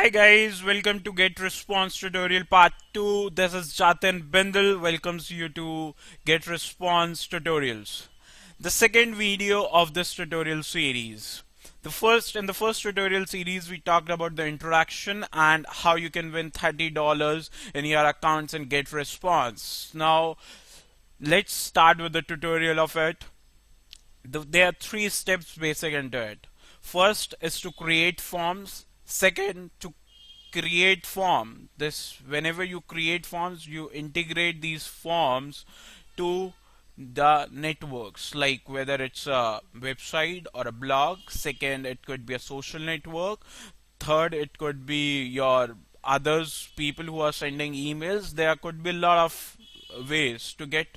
Hi guys, welcome to Get Response tutorial part 2. This is Jatin Bindal welcomes you to Get Response tutorials. The second video of this tutorial series. In the first tutorial series we talked about the introduction and how you can win $30 in your accounts and Get Response. Now let's start with the tutorial of it. There are three steps basic into it. First is to create forms. Second, to create form. This whenever you create forms, you integrate these forms to the networks, like whether it's a website or a blog. Second, it could be a social network. Third, it could be your others people who are sending emails. There could be a lot of ways to get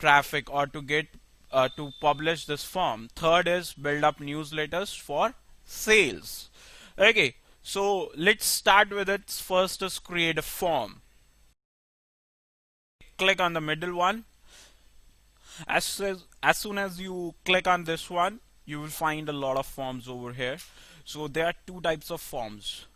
traffic or to get to publish this form. Third is build up newsletters for sales. Okay, so let's start with it. First is create a form. Click on the middle one. As soon as you click on this one, you will find a lot of forms over here. So there are two types of forms.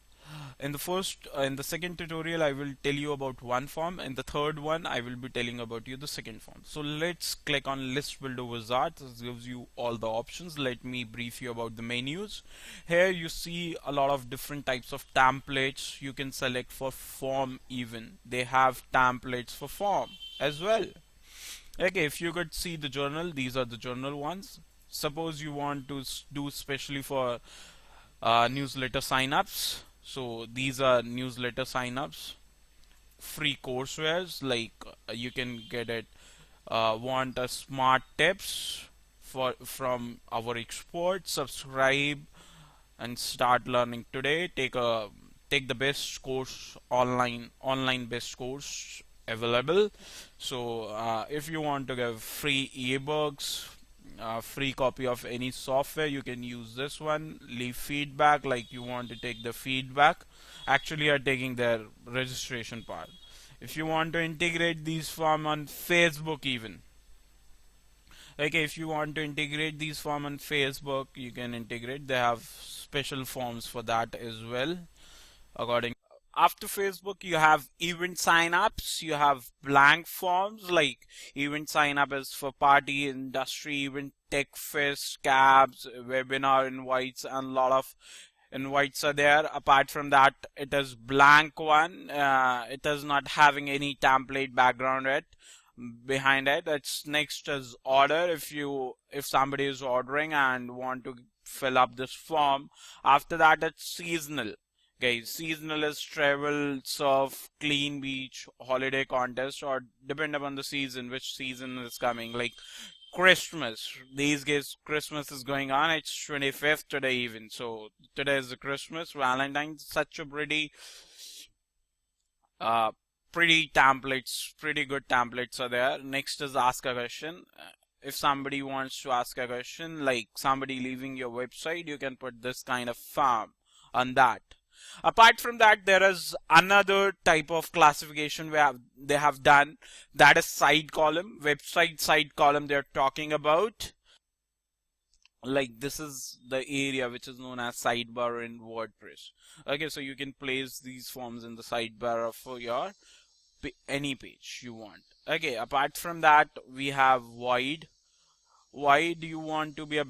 In the second tutorial, I will tell you about one form. In the third one, I will be telling about you the second form. So let's click on List Builder Wizard. This gives you all the options. Let me brief you about the menus. Here you see a lot of different types of templates you can select for form even. They have templates for form as well. Okay, if you could see the journal, these are the journal ones. Suppose you want to do specially for newsletter signups. So these are newsletter signups. Free coursewares, like you can get it. Want a smart tips from our experts. Subscribe and start learning today. Take the best course online best course available. So if you want to give free ebooks, free copy of any software, you can use this one. Leave feedback, like you want to take the feedback. Actually you are taking their registration part. If you want to integrate these form on Facebook even, okay, if you want to integrate these form on Facebook, you can integrate. They have special forms for that as well. According after Facebook, you have event signups. You have blank forms, like event sign-up is for party, industry event, tech fest, cabs, webinar invites, and a lot of invites are there. Apart from that, it is blank one. It is not having any template background yet behind it. It's next is order. If somebody is ordering and want to fill up this form. After that, it's seasonal. Okay, seasonal is travel, surf, clean beach, holiday contest, or depend upon the season, which season is coming. Like Christmas, these days Christmas is going on. It's 25th today even. So today is the Christmas, Valentine's. Such a uh, pretty templates, pretty good templates are there. Next is ask a question. If somebody wants to ask a question, like somebody leaving your website, you can put this kind of form on that. Apart from that, there is another type of classification where they have done, that is side column, website side column they're talking about. Like this is the area which is known as sidebar in WordPress. Okay, so you can place these forms in the sidebar of your any page you want. Okay, apart from that, we have wide. Wide, you want to be a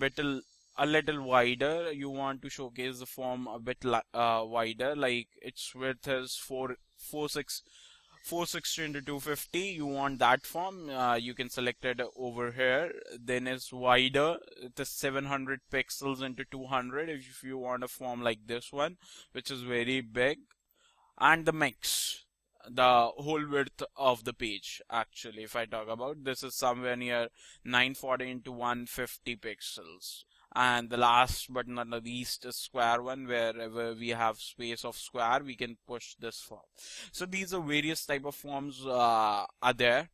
little wider. You want to showcase the form a bit wider, like its width is 460 into 250. You want that form, you can select it over here. Then it's wider, it is 700 pixels into 200 if you want a form like this one, which is very big. And the mix, the whole width of the page, actually if I talk about, this is somewhere near 940 into 150 pixels. And the last but not the least is square one. Wherever we have space of square, we can push this form. So these are various type of forms are there.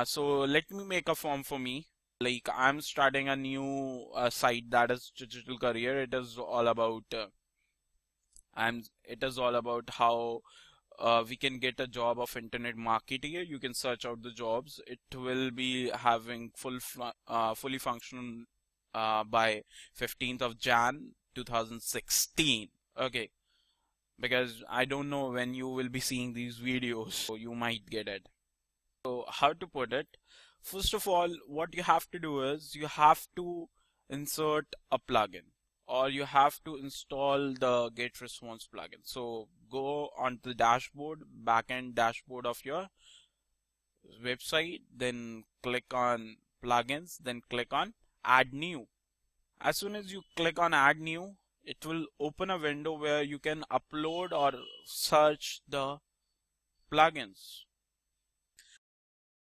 So let me make a form for me. Like I'm starting a new site, that is digital career. It is all about how we can get a job of internet marketer. You can search out the jobs. It will be having fully functional by 15th of Jan 2016. Okay, because I don't know when you will be seeing these videos, so you might get it. So how to put it? First of all, what you have to do is you have to insert a plugin, or you have to install the GetResponse plugin. So go on the dashboard, backend dashboard of your website, then click on plugins, then click on add new. As soon as you click on add new, it will open a window where you can upload or search the plugins.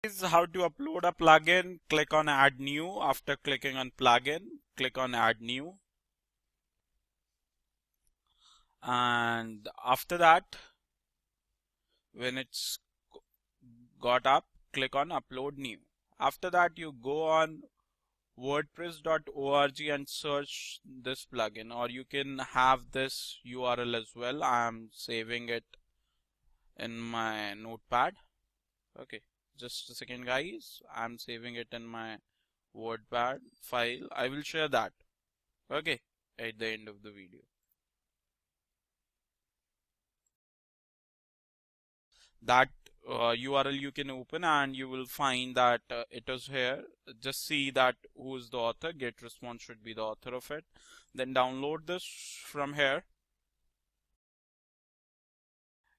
This is how to upload a plugin. Click on add new. After clicking on plugin, click on add new. And after that, when it's got up, click on upload new. After that, you go on wordpress.org and search this plugin, or you can have this URL as well. I am saving it in my notepad. Okay, just a second guys, I'm saving it in my WordPad file. I will share that, okay, at the end of the video. That URL you can open and you will find that it is here. Just see that who is the author. GetResponse should be the author of it. Then download this from here.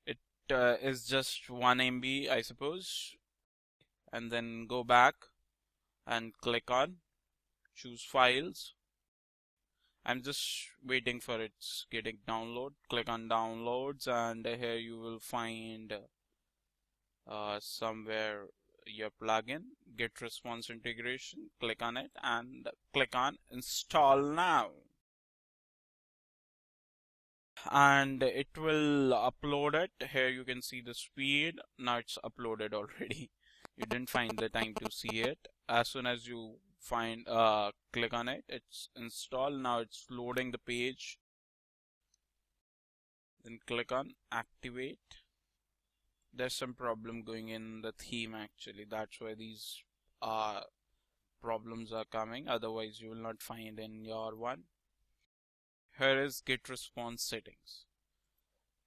It is just 1 MB, I suppose. And then go back and click on choose files. I'm just waiting for it's getting download. Click on downloads, and here you will find somewhere your plugin, GetResponse integration. Click on it and click on install now. And it will upload it. Here you can see the speed. Now it's uploaded already. You didn't find the time to see it. As soon as you find click on it, it's installed. Now it's loading the page. Then click on activate. There's some problem going in the theme actually. That's why these problems are coming. Otherwise you will not find in your one. Here is GetResponse settings.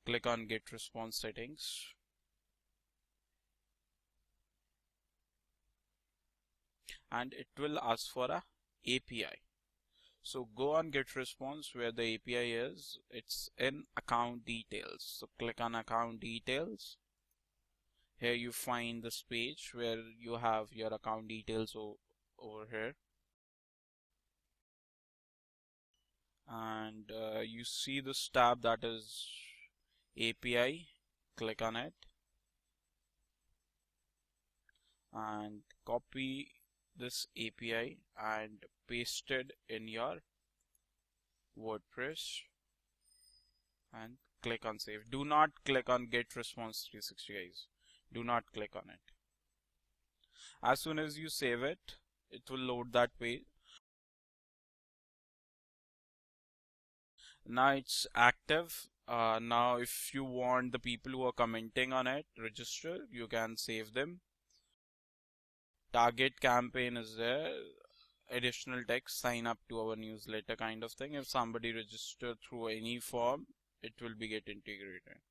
Click on GetResponse settings. And it will ask for a API. So go on GetResponse where the API is. It's in account details. So click on account details. Here you find this page where you have your account details over here. And you see this tab that is API. Click on it and copy this API and paste it in your WordPress and click on save. Do not click on GetResponse 360 guys. Do not click on it. As soon as you save it, it will load that page. Now it's active. Now if you want the people who are commenting on it register, you can save them. Target campaign is there. Additional text, sign up to our newsletter kind of thing. If somebody registered through any form, it will be get integrated.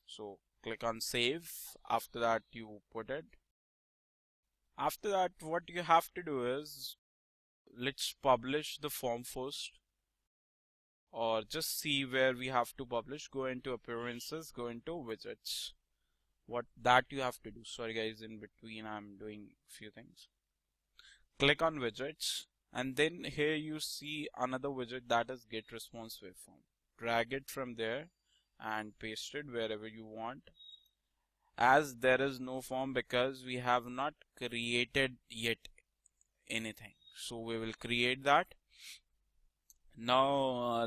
So click on save. After that you put it. After that what you have to do is, let's publish the form first, or just see where we have to publish. Go into appearances, go into widgets. What that you have to do. Sorry guys, in between I'm doing few things. Click on widgets, and then here you see another widget that is GetResponse waveform. Drag it from there and paste it wherever you want. As there is no form because we have not created yet anything, so we will create that. Now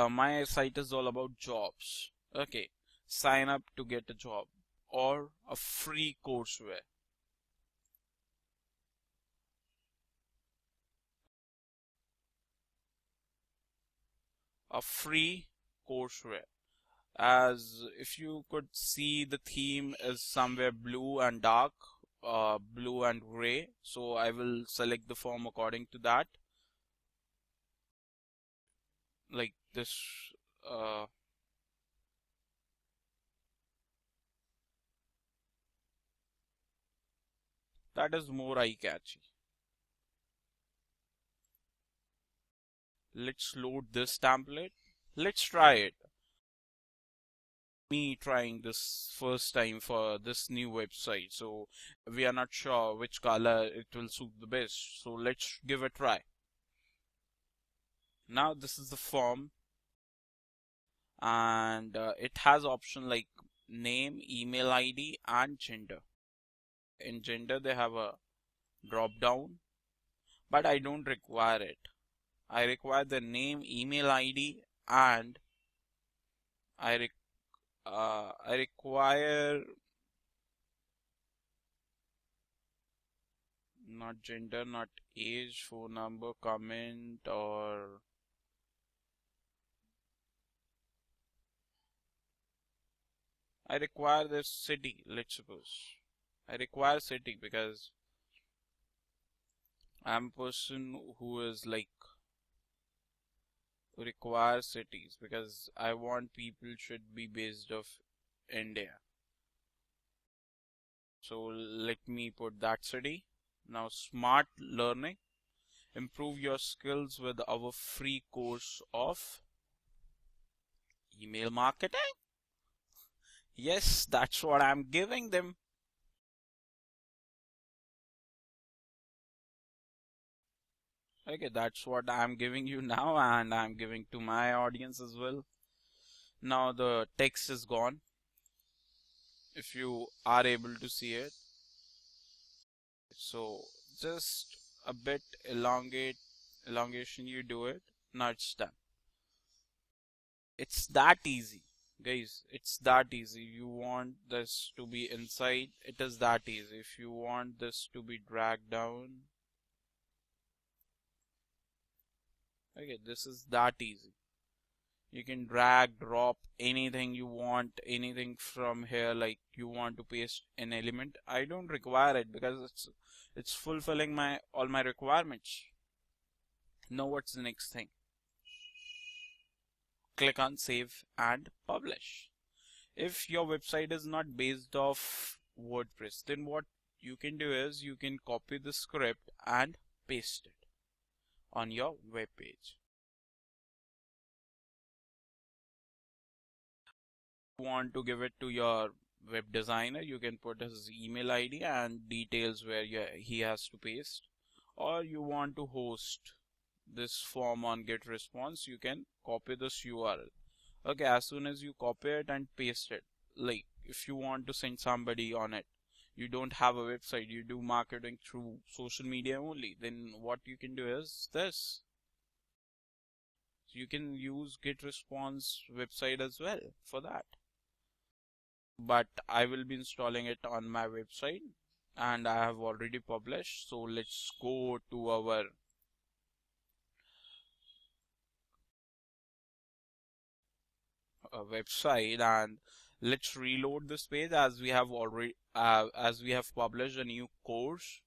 my site is all about jobs. Okay, sign up to get a job or a free courseware. A free courseware. As if you could see, the theme is somewhere blue and dark, blue and gray. So I will select the form according to that. Like this that is more eye-catchy. Let's load this template. Let's try it. Me trying this first time for this new website, so we are not sure which color it will suit the best. So let's give a try. Now this is the form, and it has option like name, email ID, and gender. In gender, they have a drop down, but I don't require it. I require the name, email ID, and I require not gender, not age, phone number, comment, or I require this city. Let's suppose I require city because I'm a person who is like requires cities because I want people should be based of India. So let me put that city. Now smart learning. Improve your skills with our free course of email marketing. Yes, that's what I'm giving them. Okay, that's what I'm giving you now, and I'm giving to my audience as well. Now the text is gone. If you are able to see it. So just a bit elongation you do it. Now it's done. It's that easy. Guys, it's that easy. You want this to be inside, it is that easy. If you want this to be dragged down, okay, this is that easy. You can drag, drop anything you want, anything from here, like you want to paste an element. I don't require it because it's fulfilling my all my requirements. Now what's the next thing? Click on save and publish. If your website is not based off WordPress, then what you can do is you can copy the script and paste it on your web page. You want to give it to your web designer, you can put his email ID and details where he has to paste. Or you want to host this form on GetResponse, you can copy this URL. Okay, as soon as you copy it and paste it, like if you want to send somebody on it, you don't have a website, you do marketing through social media only, then what you can do is this. You can use GetResponse website as well for that. But I will be installing it on my website and I have already published. So let's go to our website and let's reload this page as we have already published a new course.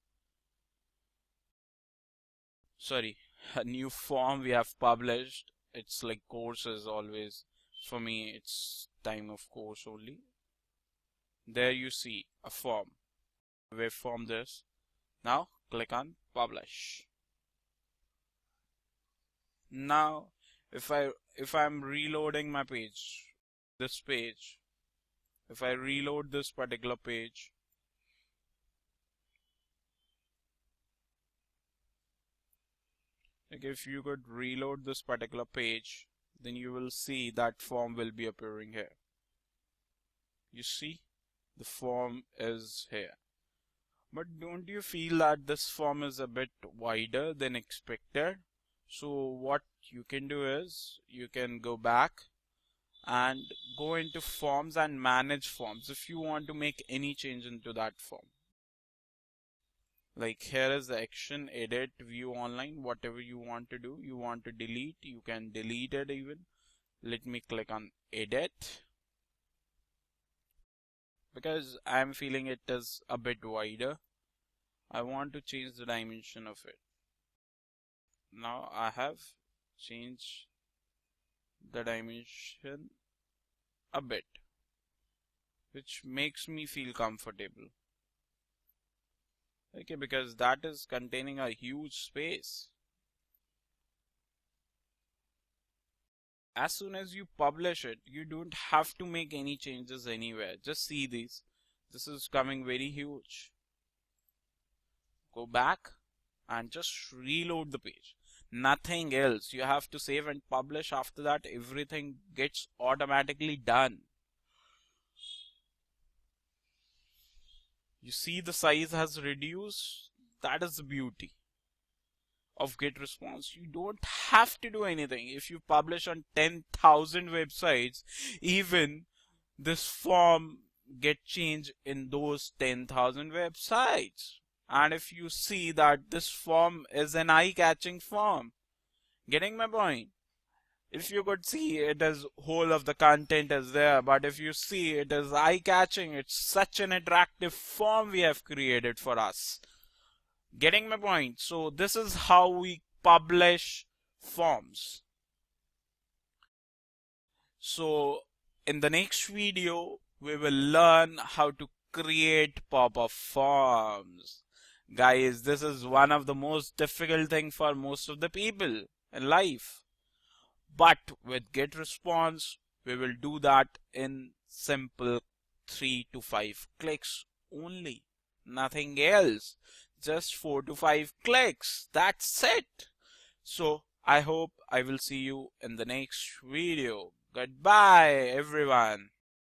Sorry, a new form we have published. It's like courses always. For me, it's time of course only. There you see a form. Web form this. Now click on publish. Now if I'm reloading my page, this page, if I reload this particular page, like if you could reload this particular page, then you will see that form will be appearing here. You see, the form is here. But don't you feel that this form is a bit wider than expected? So what you can do is you can go back and go into forms and manage forms if you want to make any change into that form. Like here is the action, edit, view online, whatever you want to do. You want to delete, you can delete it even. Let me click on edit because I'm feeling it is a bit wider. I want to change the dimension of it. Now I have changed the dimension a bit, which makes me feel comfortable. Okay, because that is containing a huge space. As soon as you publish it, you don't have to make any changes anywhere. Just see these. This is coming very huge. Go back and just reload the page. Nothing else. You have to save and publish. After that, everything gets automatically done. You see the size has reduced. That is the beauty of GetResponse. You don't have to do anything. If you publish on 10,000 websites, even this form get changed in those 10,000 websites. And if you see that this form is an eye-catching form, getting my point? If you could see, it is whole of the content is there, but if you see, it is eye-catching. It's such an attractive form we have created for us. Getting my point? So this is how we publish forms. So in the next video, we will learn how to create pop-up forms. Guys, this is one of the most difficult thing for most of the people in life. But with GetResponse, we will do that in simple 3 to 5 clicks only. Nothing else. Just 4 to 5 clicks. That's it. So I hope I will see you in the next video. Goodbye, everyone.